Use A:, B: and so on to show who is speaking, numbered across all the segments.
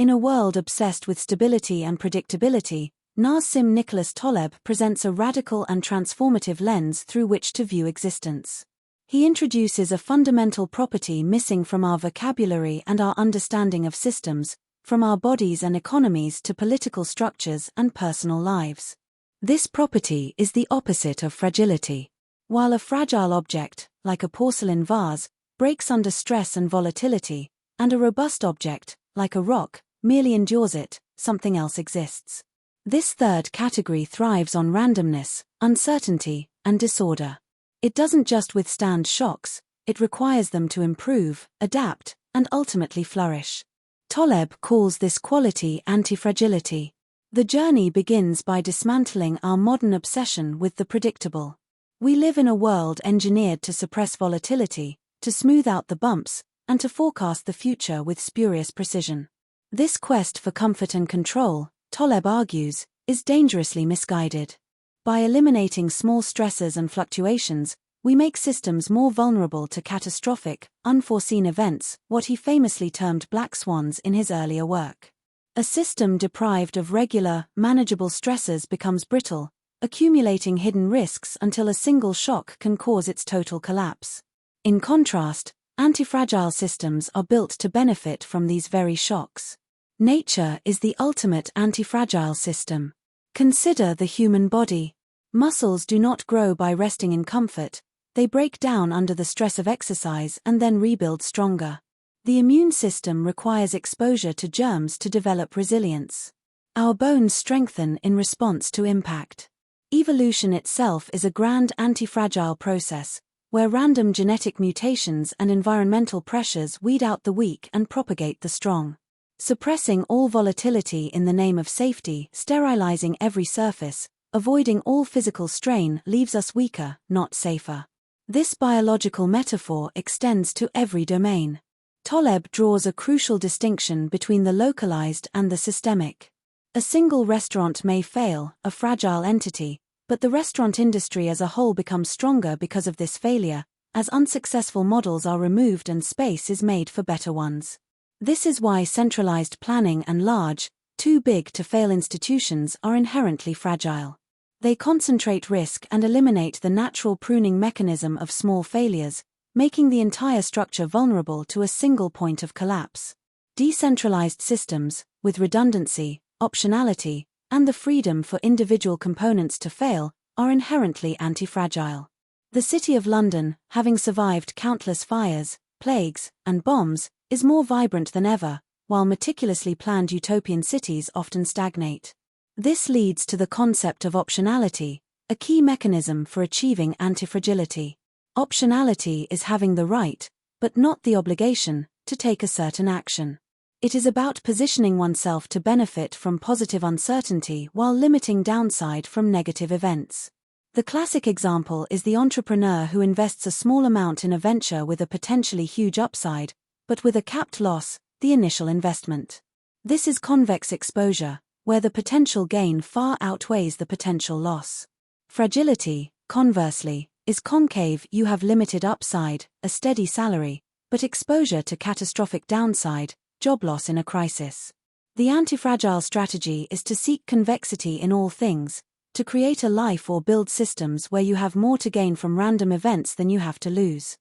A: In a world obsessed with stability and predictability, Nassim Nicholas Taleb presents a radical and transformative lens through which to view existence. He introduces a fundamental property missing from our vocabulary and our understanding of systems, from our bodies and economies to political structures and personal lives. This property is the opposite of fragility. While a fragile object, like a porcelain vase, breaks under stress and volatility, and a robust object, like a rock, merely endures it, something else exists. This third category thrives on randomness, uncertainty, and disorder. It doesn't just withstand shocks, it requires them to improve, adapt, and ultimately flourish. Taleb calls this quality antifragility. The journey begins by dismantling our modern obsession with the predictable. We live in a world engineered to suppress volatility, to smooth out the bumps, and to forecast the future with spurious precision. This quest for comfort and control, Taleb argues, is dangerously misguided. By eliminating small stresses and fluctuations, we make systems more vulnerable to catastrophic, unforeseen events, what he famously termed black swans in his earlier work. A system deprived of regular, manageable stresses becomes brittle, accumulating hidden risks until a single shock can cause its total collapse. In contrast, antifragile systems are built to benefit from these very shocks. Nature is the ultimate antifragile system. Consider the human body. Muscles do not grow by resting in comfort, they break down under the stress of exercise and then rebuild stronger. The immune system requires exposure to germs to develop resilience. Our bones strengthen in response to impact. Evolution itself is a grand antifragile process, where random genetic mutations and environmental pressures weed out the weak and propagate the strong. Suppressing all volatility in the name of safety, sterilizing every surface, avoiding all physical strain leaves us weaker, not safer. This biological metaphor extends to every domain. Taleb draws a crucial distinction between the localized and the systemic. A single restaurant may fail, a fragile entity, but the restaurant industry as a whole becomes stronger because of this failure, as unsuccessful models are removed and space is made for better ones. This is why centralized planning and large, too big to fail institutions are inherently fragile. They concentrate risk and eliminate the natural pruning mechanism of small failures, making the entire structure vulnerable to a single point of collapse. Decentralized systems, with redundancy, optionality, and the freedom for individual components to fail, are inherently antifragile. The City of London, having survived countless fires, plagues, and bombs, is more vibrant than ever, while meticulously planned utopian cities often stagnate. This leads to the concept of optionality, a key mechanism for achieving antifragility. Optionality is having the right, but not the obligation, to take a certain action. It is about positioning oneself to benefit from positive uncertainty while limiting downside from negative events. The classic example is the entrepreneur who invests a small amount in a venture with a potentially huge upside, but with a capped loss, the initial investment. This is convex exposure, where the potential gain far outweighs the potential loss. Fragility, conversely, is concave. You have limited upside, a steady salary, but exposure to catastrophic downside, job loss in a crisis. The antifragile strategy is to seek convexity in all things, to create a life or build systems where you have more to gain from random events than you have to lose.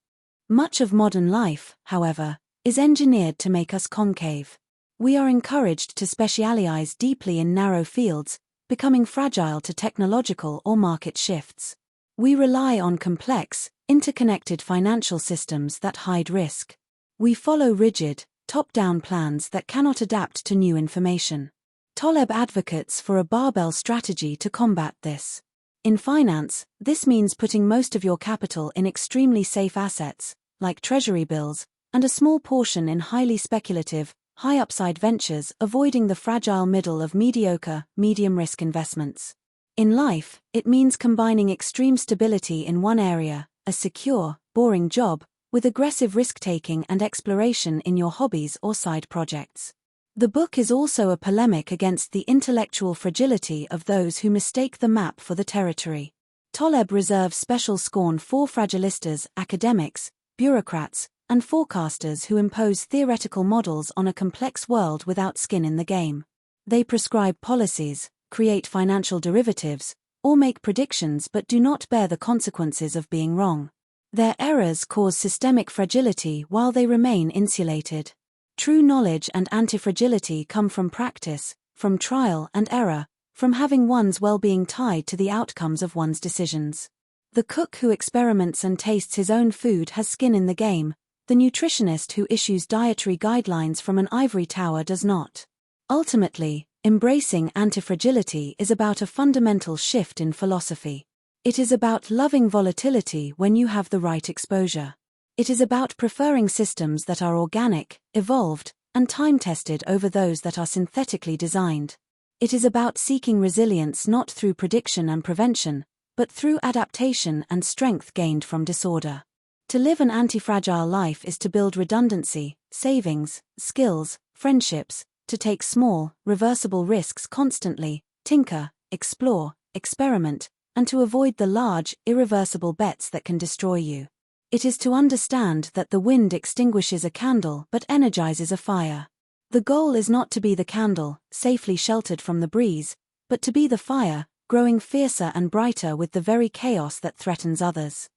A: Much of modern life, however, is engineered to make us concave. We are encouraged to specialize deeply in narrow fields, becoming fragile to technological or market shifts. We rely on complex, interconnected financial systems that hide risk. We follow rigid, top-down plans that cannot adapt to new information. Taleb advocates for a barbell strategy to combat this. In finance, this means putting most of your capital in extremely safe assets, like treasury bills, and a small portion in highly speculative, high-upside ventures, avoiding the fragile middle of mediocre, medium-risk investments. In life, it means combining extreme stability in one area, a secure, boring job, with aggressive risk-taking and exploration in your hobbies or side projects. The book is also a polemic against the intellectual fragility of those who mistake the map for the territory. Taleb reserves special scorn for fragilistas, academics, bureaucrats, and forecasters who impose theoretical models on a complex world without skin in the game. They prescribe policies, create financial derivatives, or make predictions but do not bear the consequences of being wrong. Their errors cause systemic fragility while they remain insulated. True knowledge and antifragility come from practice, from trial and error, from having one's well-being tied to the outcomes of one's decisions. The cook who experiments and tastes his own food has skin in the game. The nutritionist who issues dietary guidelines from an ivory tower does not. Ultimately, embracing antifragility is about a fundamental shift in philosophy. It is about loving volatility when you have the right exposure. It is about preferring systems that are organic, evolved, and time-tested over those that are synthetically designed. It is about seeking resilience not through prediction and prevention, but through adaptation and strength gained from disorder. To live an antifragile life is to build redundancy, savings, skills, friendships, to take small, reversible risks constantly, tinker, explore, experiment, and to avoid the large, irreversible bets that can destroy you. It is to understand that the wind extinguishes a candle but energizes a fire. The goal is not to be the candle, safely sheltered from the breeze, but to be the fire, growing fiercer and brighter with the very chaos that threatens others.